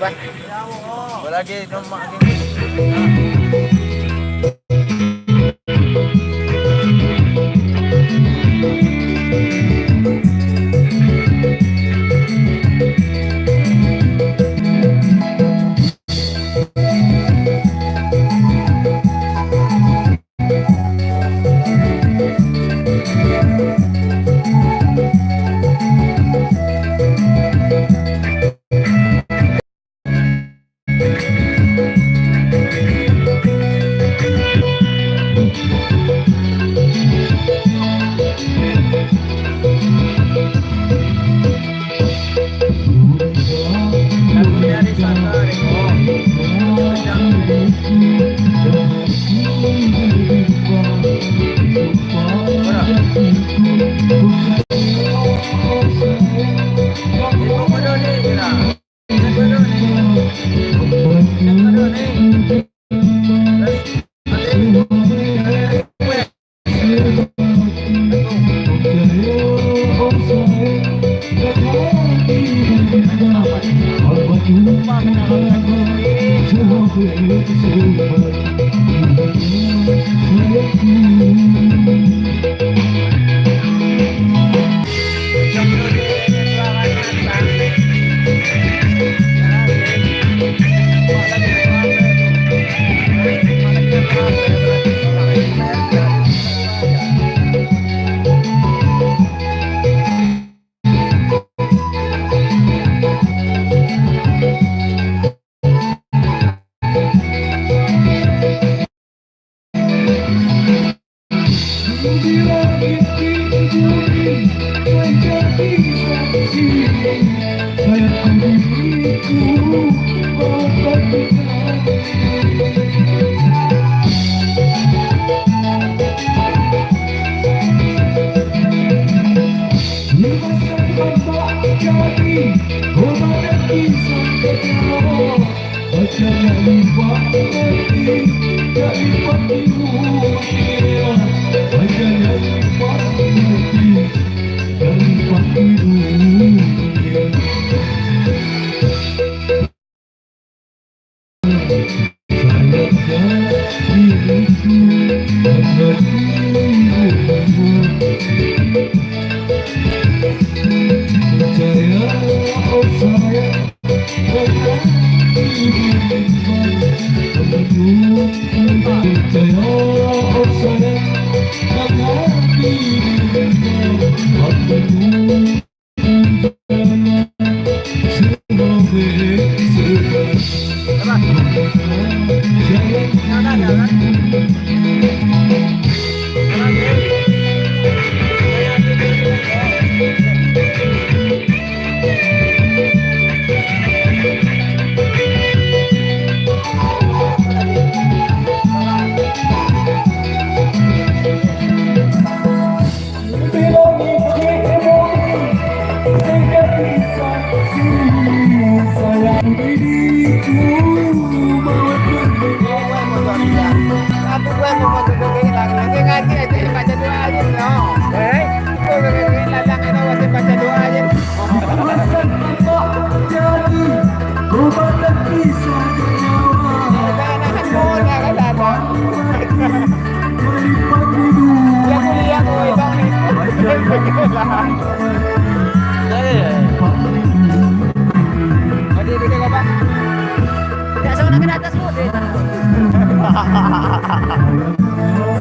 lah. Lagi nomor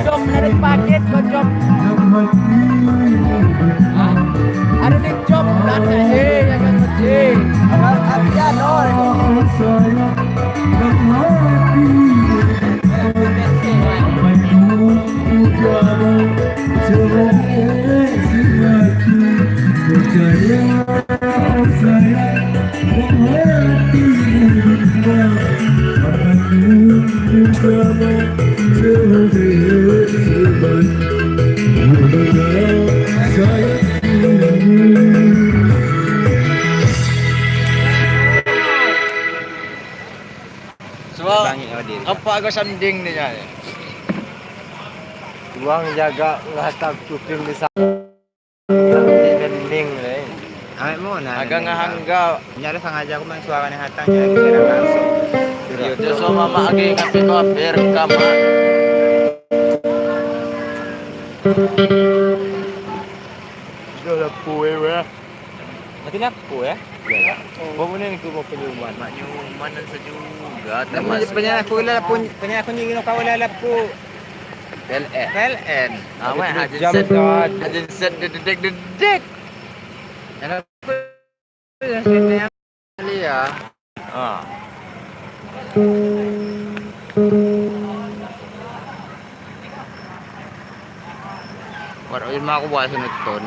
Job menarik paket buat job. Ada di job dan ya kan masih. Apian apa agak sanding nih ya? Uang jaga nggak tak cuping di sana. Dinding, Ayo mau mo na. Hanggang hangga. Nyari sengaja aku main suara nih hatang jadi bisa langsung. Yo so mama agi kape ko ber kama. Sudah kue weh. Mati lapu ya? Iya. Bangunin ko mo penyuman. Penyuman dan sejuga. Temas punya aku nyingin kau lapu. PLN. Awak hajin jam set. dah. Hajin set dedek. Ada sini kali ya. Ah. Warawin mah aku buat sunutun.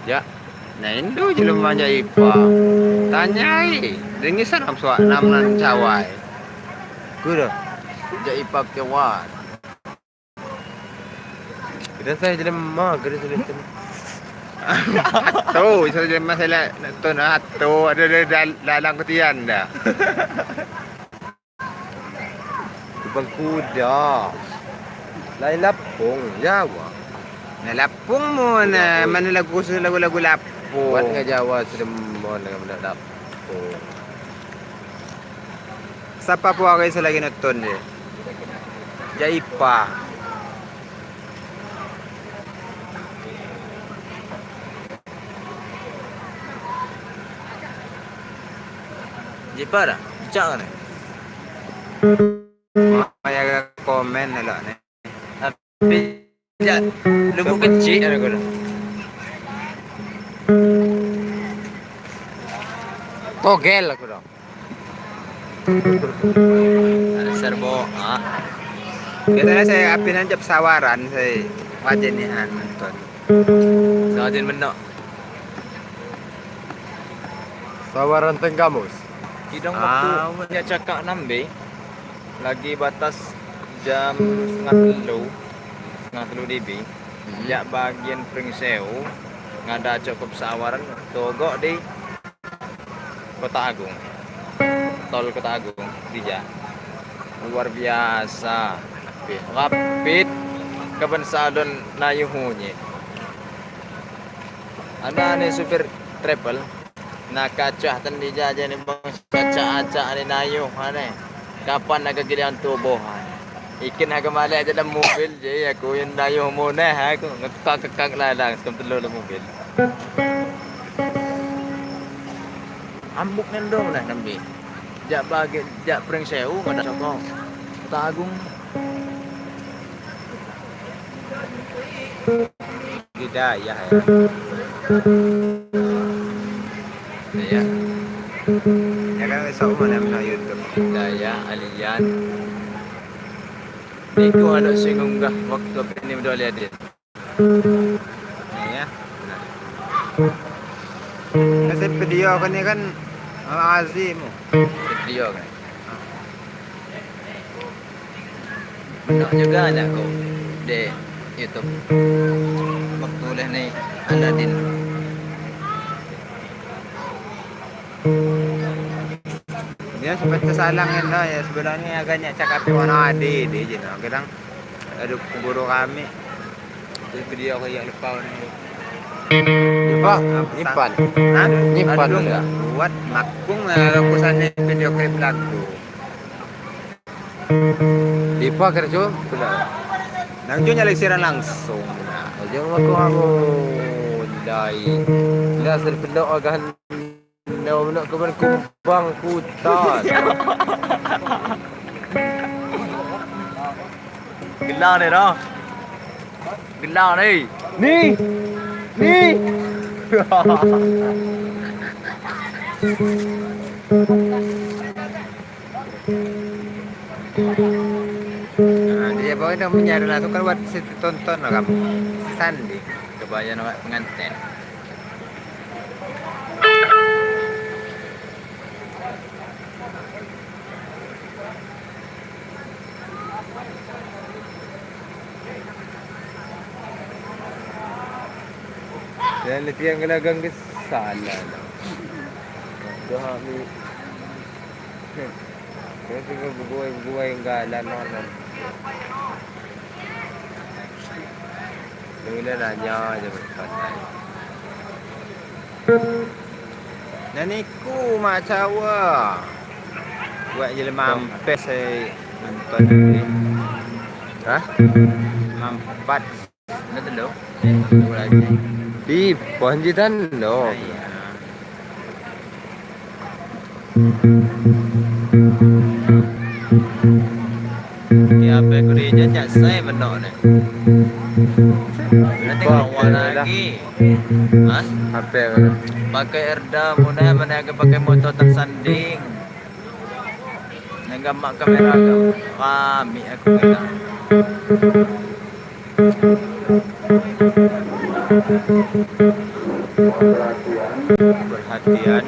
Ya, nah Indo jelem aja ipa. Tanyai, dengisan am suak namnan cawai. Kuda. Jadi ipak jawat. Kita saya jelem mah, kita sunutun. Tuh, saya jelem masalah tun atau ada dalang ketian dah. Ibang kuda. Lain lapung, Jawa. Nah, lapung mo na mana lagu lagu-lagu lapung. Buat nggak Jawa sudah mau dengan benda dapur. Sapa po kayo sa lagi nutton eh. Jaipa. Jepara, jangan. Maya komen na lang eh. Ya, lubuk kecil ada kau. Togel ako dong. Ada serbo, ah. Kita na saya apinan jab sawaran saya wajan ni an nutton. Sajen benda. Sawaran tenggamus. Kidang waktu dia cakap nambe. Lagi batas jam setengah telu DB. Jak bagian Pringseu ngada cukup sawaran togok di Kota Agung. Tol Kota Agung Dija. Luar biasa. Rapid kapan sadon nayuhunye. Ana ni supir travel nak kacah tan Dija aja ni bang kacah-acah ni nayuh ane. Kapan nak giliran tubuhan. Ikin aku malik dalam mobil je aku yang dayuh muna aku ngekak lalang sebelum telur dalam mobil. Ambuk nendong lah nambi. Jak bagi jak Pringseu kada cokok. Kota Agung. Hidayah ya. Ya. Ya kan besok mana sa YouTube. Daya Alian. Iko ada singunggah waktu ini udah lihat dia. Ya. Kasi video ko ni kan Azim. Video kan. Benar juga ada kau di YouTube. Waktu leh ni Aladin. Dia sempat tersalangin lah ya sebenarnya agaknya cakap mana ade je nah. Kadang ada guru kami. Itu video kayak lupa ni. Nyimpan. Hah? Nyimpan Aduh, enggak? Buat makung kusan video klip lagu. Dipa kerja pula. Nang junya siaran langsung. Jangan aku dai. Dah serpendok agak nak ke kumbang kutan. Gelang ni dah. Gelang ni. Ni. Dia bawa dah menyaran lah tu kan buat tonton lah kamu. Sandi. Kebayan awak pengantin. Dan letih yang gelagang ke salah lah. Dah ni. Kaya tinggal bubuhay yang galan naman. Nung ilan na niya aja berpatay. Naniku mak cawa. Buat je mampes saya nonton ni. Hah? Mampat. Ano dulu? Lagi. Di Ponjitan no. Iya. Kaya apa ko rin dyan, dyan say manok na. Nanti kalau lagi. Ha? HP ko. Pakai Erda muna, managa pakai motor tersanding. Nagamak kamera kami aku kita. Perhatian.